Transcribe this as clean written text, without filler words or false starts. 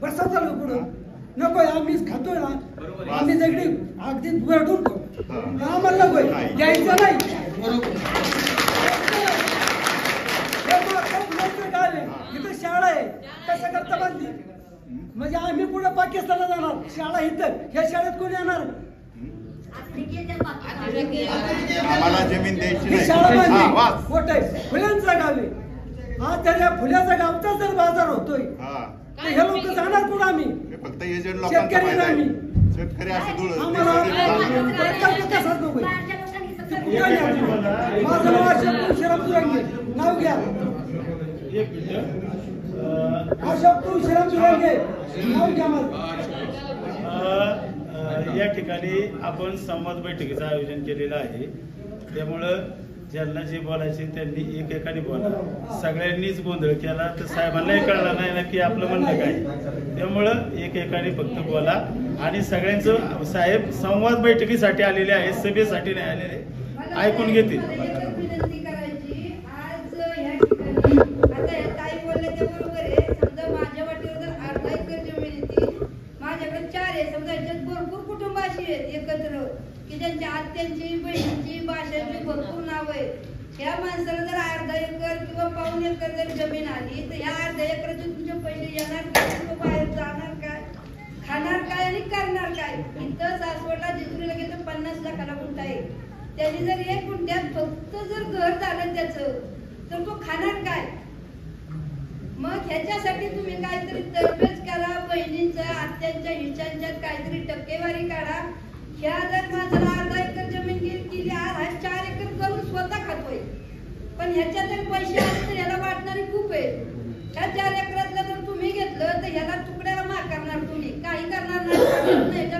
बसा चालू पुढं नको आम्हीच खातोय ना आम्ही सगळी अगदी भरडून आम्हाला नकोय द्यायचं नाही बरोबर इथं शाळा आहे कसं करता बांधली म्हणजे आम्ही पुढे पाकिस्तानला जाणार शाळा इथं ह्या शाळेत कोण येणार आम्हाला जमीन द्यायची शाळा बांधली मोठं आहे फुल्यांचा गाव आहे आज जर या फुल्याचा गावचा जर बाजार होतोय हे लोक जाणार कुठं आम्ही फक्त एजंट लोकांचा फायदा आहे शेतकरी असं माझं नाव अशोक श्रीराम दुरंगे नाव घ्या अशोक श्रीराम दुरंगे नाव घ्या माझं या ठिकाणी आपण संवाद बैठकीचं आयोजन केलेलं आहे त्यामुळं ज्यांना जे बोलायचे त्यांनी एकेकाने बोला सगळ्यांनीच गोंधळ केला तर साहेबांनाही कळलं नाही ना की आपलं म्हणणं काय त्यामुळं एकेकाने फक्त बोला आणि सगळ्यांचं साहेब संवाद बैठकीसाठी आलेले आहे सभेसाठी नाही आलेले ऐकून घेतील एकत्र की ज्यांच्या आत्यांची बहिणींची भाषांची भरपूर नाव आहे ह्या माणसाला जर अर्धा एकर किंवा पाऊण एकर जर जमीन आली तर ह्या अर्ध्या एकराचे तुमचे पैसे येणार काय बाहेर जाणार काय खाणार काय आणि करणार काय इथं सासवडला जेजुरीला गेलं 50 लाखाला गुंठा आहे त्यांनी जर 1 गुंठ्यात फक्त जर घर झालं त्याचं तर तो खाणार काय मग ह्याच्यासाठी तुम्ही काहीतरी तरबेज करा बहिणींच्या आत्यांच्या हिच्यात काहीतरी टक्केवारी काढा ह्या जर माझ्याला अर्धा एकर जमीन केली आज 4 एकर करून स्वतः खातोय पण ह्याच्यात जर पैसे आले तर ह्याला वाटणारी खूप आहे ह्या 4 एकरातलं जर तुम्ही घेतलं तर ह्याला तुकड्याला मार करणार तुम्ही काही करणार नाही